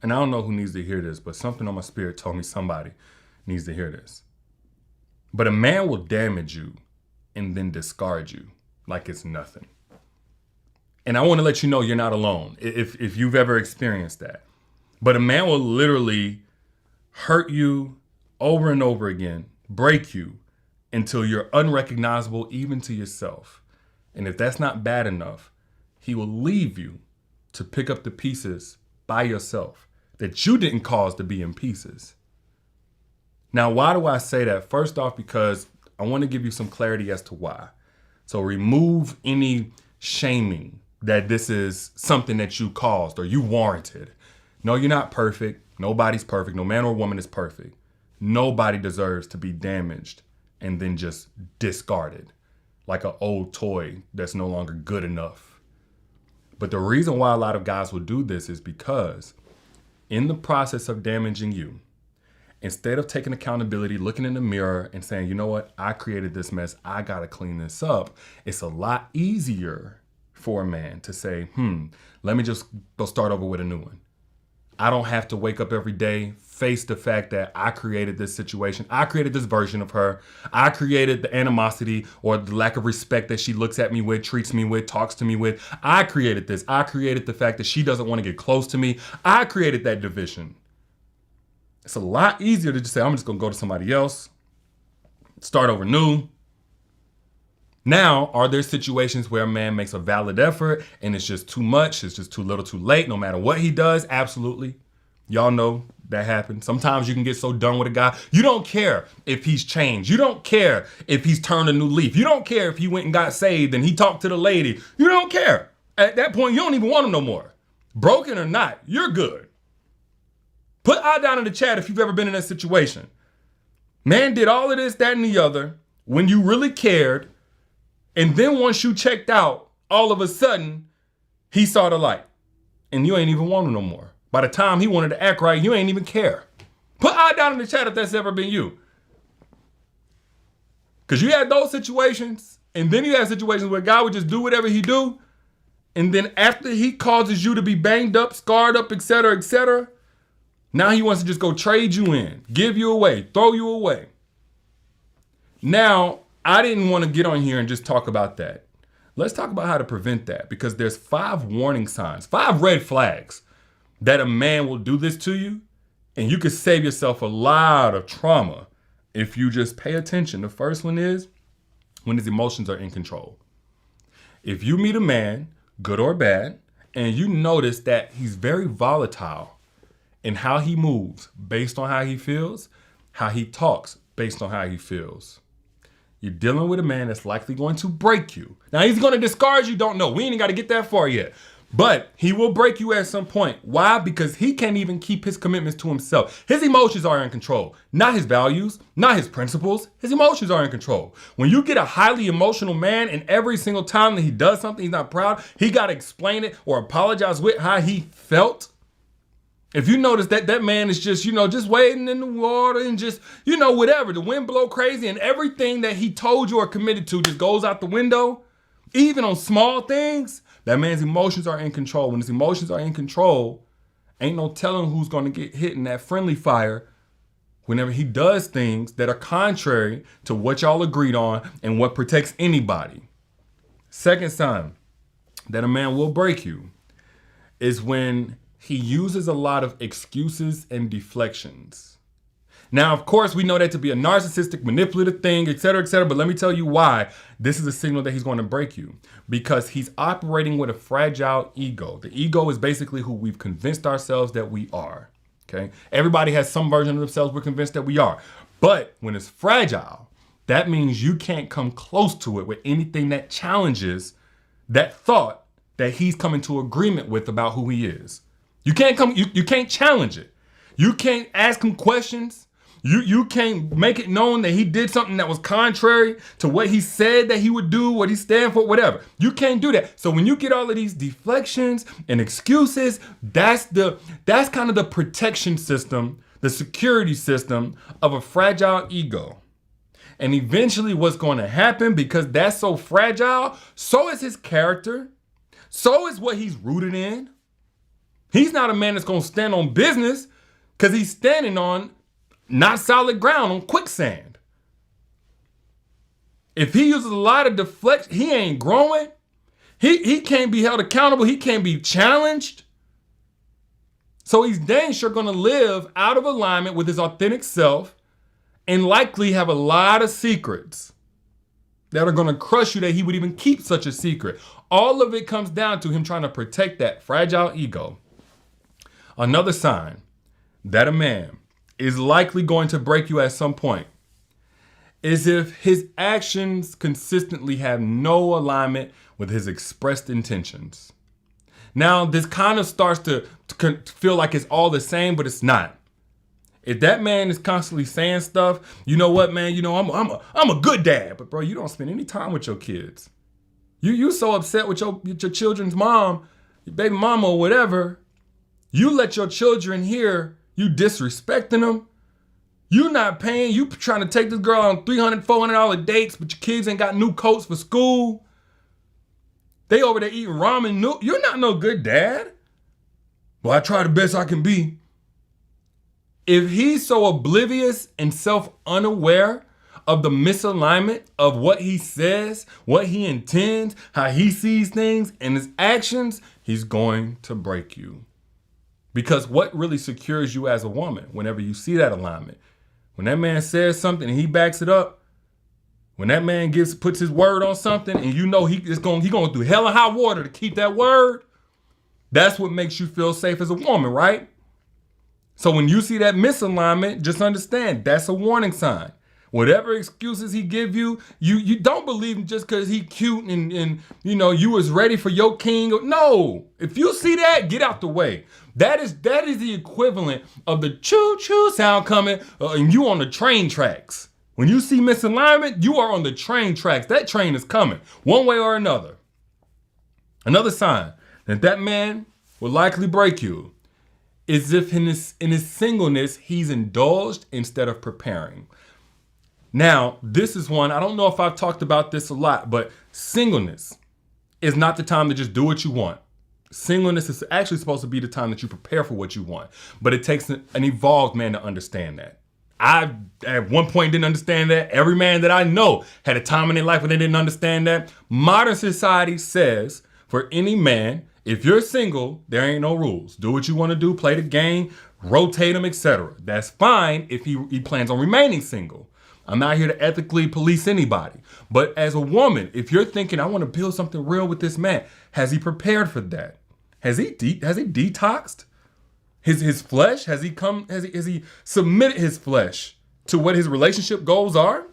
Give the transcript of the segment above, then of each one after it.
and I don't know who needs to hear this, but something on my spirit told me somebody needs to hear this. But a man will damage you and then discard you like it's nothing. And I want to let you know you're not alone if you've ever experienced that. But a man will literally hurt you over and over again, break you until you're unrecognizable even to yourself. And if that's not bad enough, he will leave you to pick up the pieces by yourself that you didn't cause to be in pieces. Now, why do I say that? First off, because I want to give you some clarity as to why. So remove any shaming that this is something that you caused or you warranted. No, you're not perfect. Nobody's perfect. No man or woman is perfect. Nobody deserves to be damaged and then just discarded like an old toy that's no longer good enough. But the reason why a lot of guys will do this is because in the process of damaging you, instead of taking accountability, looking in the mirror and saying, you know what, I created this mess, I gotta clean this up, it's a lot easier for a man to say, let me just go start over with a new one. I don't have to wake up every day, face the fact that I created this situation. I created this version of her. I created the animosity or the lack of respect that she looks at me with, treats me with, talks to me with. I created this. I created the fact that she doesn't want to get close to me. I created that division. It's a lot easier to just say, I'm just going to go to somebody else, start over new. Now, are there situations where a man makes a valid effort and it's just too much, it's just too little too late, no matter what he does? Absolutely. Y'all know that happens. Sometimes you can get so done with a guy, you don't care if he's changed. You don't care if he's turned a new leaf. You don't care if he went and got saved and he talked to the lady. You don't care. At that point, you don't even want him no more. Broken or not, you're good. Put I down in the chat if you've ever been in that situation. Man did all of this, that, and the other when you really cared. And then once you checked out, all of a sudden, he saw the light. And you ain't even want him no more. By the time he wanted to act right, you ain't even care. Put I down in the chat if that's ever been you. Because you had those situations, and then you had situations where a guy would just do whatever he do, and then after he causes you to be banged up, scarred up, etc., now he wants to just go trade you in, give you away, throw you away. Now, I didn't want to get on here and just talk about that. Let's talk about how to prevent that, because there's 5 warning signs, 5 red flags that a man will do this to you, and you could save yourself a lot of trauma if you just pay attention. The first one is when his emotions are in control. If you meet a man, good or bad, and you notice that he's very volatile in how he moves based on how he feels, how he talks based on how he feels, you're dealing with a man that's likely going to break you. Now, he's going to discard you, don't know. We ain't got to get that far yet. But he will break you at some point. Why? Because he can't even keep his commitments to himself. His emotions are in control. Not his values, not his principles. His emotions are in control. When you get a highly emotional man and every single time that he does something he's not proud, he got to explain it or apologize with how he felt. If you notice that man is just, just wading in the water and just, whatever, the wind blow crazy and everything that he told you or committed to just goes out the window, even on small things, that man's emotions are in control. When his emotions are in control, ain't no telling who's going to get hit in that friendly fire whenever he does things that are contrary to what y'all agreed on and what protects anybody. Second sign that a man will break you is when he uses a lot of excuses and deflections. Now, of course, we know that to be a narcissistic, manipulative thing, etc., but let me tell you why this is a signal that he's going to break you. Because he's operating with a fragile ego. The ego is basically who we've convinced ourselves that we are, okay? Everybody has some version of themselves we're convinced that we are. But when it's fragile, that means you can't come close to it with anything that challenges that thought that he's coming to agreement with about who he is. You can't challenge it. You can't ask him questions. You can't make it known that he did something that was contrary to what he said that he would do, what he stand for, whatever. You can't do that. So when you get all of these deflections and excuses, that's kind of the protection system, the security system of a fragile ego. And eventually what's going to happen, because that's so fragile, so is his character, so is what he's rooted in. He's not a man that's going to stand on business because he's standing on not solid ground, on quicksand. If he uses a lot of deflection, he ain't growing. He can't be held accountable. He can't be challenged. So he's dang sure going to live out of alignment with his authentic self and likely have a lot of secrets that are going to crush you that he would even keep such a secret. All of it comes down to him trying to protect that fragile ego. Another sign that a man is likely going to break you at some point is if his actions consistently have no alignment with his expressed intentions. Now, this kind of starts to feel like it's all the same, but it's not. If that man is constantly saying stuff, you know what, man, I'm a good dad, but bro, you don't spend any time with your kids. You so upset with your children's mom, your baby mama or whatever. You let your children hear you disrespecting them. You not paying. You trying to take this girl on $300, $400 dates, but your kids ain't got new coats for school. They over there eating ramen noodles. You're not no good dad. Well, I try the best I can be. If he's so oblivious and self-unaware of the misalignment of what he says, what he intends, how he sees things, and his actions, he's going to break you. Because what really secures you as a woman, whenever you see that alignment, when that man says something and he backs it up, when that man puts his word on something and you know he's going through hell and high water to keep that word, that's what makes you feel safe as a woman, right? So when you see that misalignment, just understand that's a warning sign. Whatever excuses he give you, you don't believe him just because he cute and you was ready for your king. No, if you see that, get out the way. That is the equivalent of the choo-choo sound coming and you on the train tracks. When you see misalignment, you are on the train tracks. That train is coming one way or another. Another sign that man will likely break you is if in his singleness, he's indulged instead of preparing. Now, this is one, I don't know if I've talked about this a lot, but singleness is not the time to just do what you want. Singleness is actually supposed to be the time that you prepare for what you want. But it takes an evolved man to understand that. I, at one point, didn't understand that. Every man that I know had a time in their life when they didn't understand that. Modern society says for any man, if you're single, there ain't no rules. Do what you want to do, play the game, rotate them, etc. That's fine if he plans on remaining single. I'm not here to ethically police anybody. But as a woman, if you're thinking, I want to build something real with this man, has he prepared for that? Has he detoxed his flesh? Has he submitted his flesh to what his relationship goals are?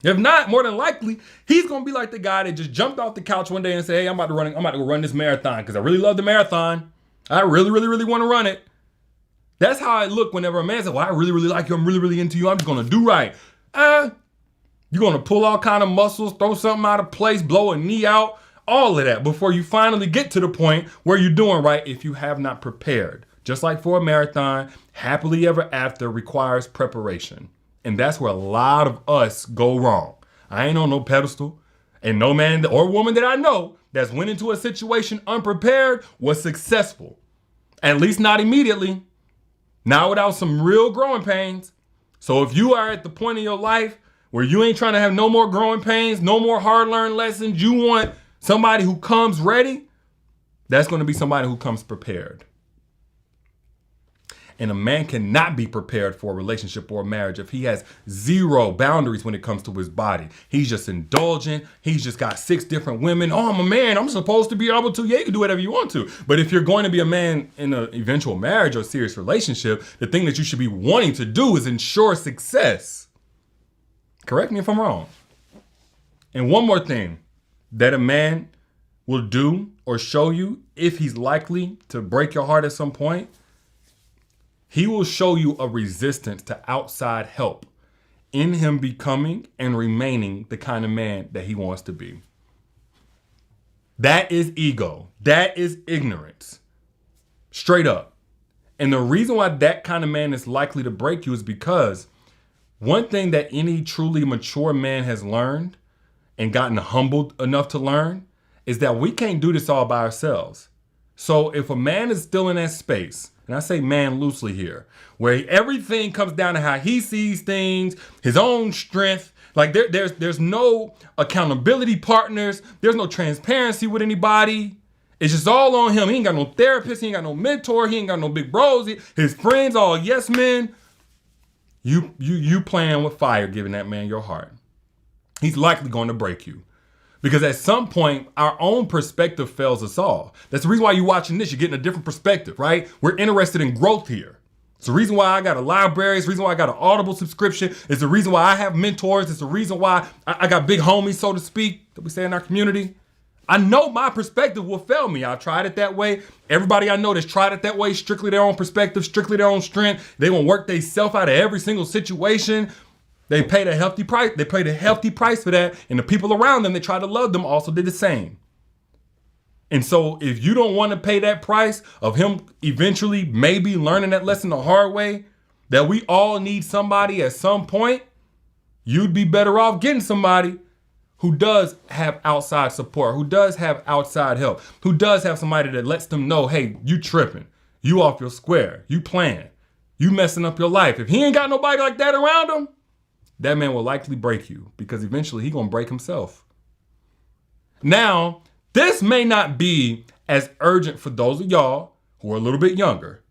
If not, more than likely, he's gonna be like the guy that just jumped off the couch one day and said, hey, I'm about to go run this marathon because I really love the marathon. I really, really, really want to run it. That's how I look whenever a man says, well, I really, really like you. I'm really, really into you. I'm just gonna do right. You're gonna pull all kind of muscles, throw something out of place, blow a knee out, all of that before you finally get to the point where you're doing right if you have not prepared. Just like for a marathon, happily ever after requires preparation. And that's where a lot of us go wrong. I ain't on no pedestal. And no man or woman that I know that's went into a situation unprepared was successful. At least not immediately. Not without some real growing pains. So if you are at the point in your life where you ain't trying to have no more growing pains, no more hard-learned lessons, you want somebody who comes ready, that's going to be somebody who comes prepared. And a man cannot be prepared for a relationship or a marriage if he has zero boundaries when it comes to his body. He's just indulgent. He's just got 6 different women. Oh, I'm a man. I'm supposed to be able to. Yeah, you can do whatever you want to. But if you're going to be a man in an eventual marriage or serious relationship, the thing that you should be wanting to do is ensure success. Correct me if I'm wrong. And one more thing that a man will do or show you if he's likely to break your heart at some point. He will show you a resistance to outside help in him becoming and remaining the kind of man that he wants to be. That is ego. That is ignorance. Straight up. And the reason why that kind of man is likely to break you is because one thing that any truly mature man has learned and gotten humbled enough to learn is that we can't do this all by ourselves. So if a man is still in that space, and I say man loosely here, where everything comes down to how he sees things, his own strength, like there's no accountability partners, there's no transparency with anybody. It's just all on him. He ain't got no therapist, he ain't got no mentor, he ain't got no big bros. His friends all yes men. You playing with fire, giving that man your heart. He's likely going to break you. Because at some point, our own perspective fails us all. That's the reason why you're watching this. You're getting a different perspective, right? We're interested in growth here. It's the reason why I got a library. It's the reason why I got an Audible subscription. It's the reason why I have mentors. It's the reason why I got big homies, so to speak, that we say in our community. I know my perspective will fail me. I tried it that way. Everybody I know that's tried it that way, strictly their own perspective, strictly their own strength. They gonna work themselves out of every single situation. They paid a hefty price. They paid a hefty price for that. And the people around them that tried to love them also did the same. And so if you don't want to pay that price of him eventually maybe learning that lesson the hard way, that we all need somebody at some point, you'd be better off getting somebody who does have outside support, who does have outside help, who does have somebody that lets them know, hey, you tripping, you off your square, you playing, you messing up your life. If he ain't got nobody like that around him, that man will likely break you because eventually he's going to break himself. Now, this may not be as urgent for those of y'all who are a little bit younger.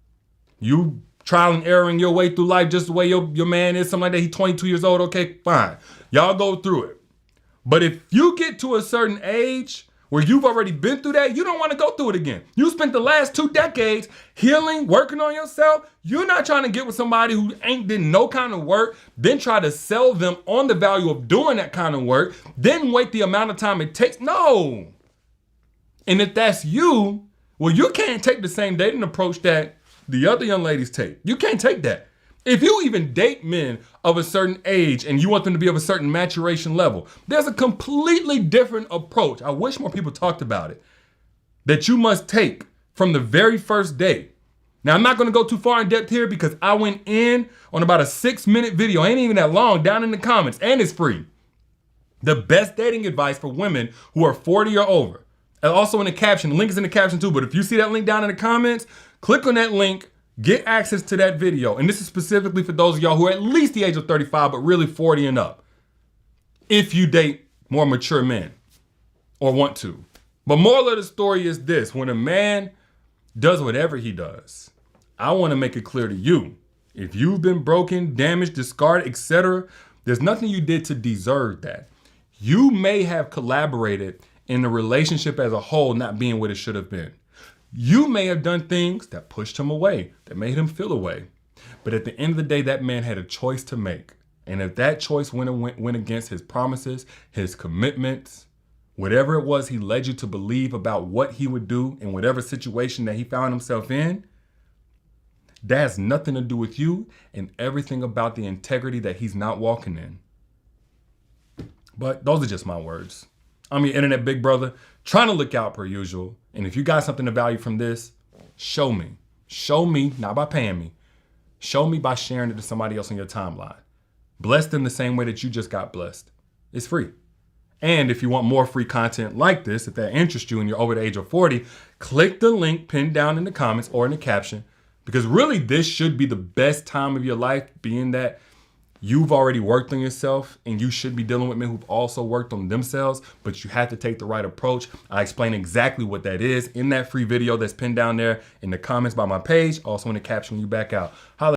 You trial and erroring your way through life just the way your man is, something like that. He's 22 years old. Okay, fine. Y'all go through it. But if you get to a certain age where you've already been through that, you don't want to go through it again. You spent the last 2 decades healing, working on yourself. You're not trying to get with somebody who ain't did no kind of work, then try to sell them on the value of doing that kind of work, then wait the amount of time it takes. No. And if that's you, well, you can't take the same dating approach that the other young ladies take. You can't take that. If you even date men of a certain age and you want them to be of a certain maturation level, there's a completely different approach. I wish more people talked about it. That you must take from the very first date. Now, I'm not going to go too far in depth here because I went in on about a 6-minute video. Ain't even that long, down in the comments, and it's free. The best dating advice for women who are 40 or over. And also in the caption, the link is in the caption too, but if you see that link down in the comments, click on that link. Get access to that video. And this is specifically for those of y'all who are at least the age of 35, but really 40 and up. If you date more mature men or want to. But moral of the story is this. When a man does whatever he does, I want to make it clear to you. If you've been broken, damaged, discarded, etc., there's nothing you did to deserve that. You may have collaborated in the relationship as a whole not being what it should have been. You may have done things that pushed him away, that made him feel away. But at the end of the day, that man had a choice to make. And if that choice went against his promises, his commitments, whatever it was he led you to believe about what he would do in whatever situation that he found himself in, that has nothing to do with you and everything about the integrity that he's not walking in. But those are just my words. I'm your internet big brother, trying to look out per usual. And if you got something to value from this, show me. Show me, not by paying me. Show me by sharing it to somebody else on your timeline. Bless them the same way that you just got blessed. It's free. And if you want more free content like this, if that interests you and you're over the age of 40, click the link pinned down in the comments or in the caption. Because really, this should be the best time of your life, being that you've already worked on yourself and you should be dealing with men who've also worked on themselves, but you have to take the right approach. I explain exactly what that is in that free video that's pinned down there in the comments by my page, also in the caption when you back out. Holla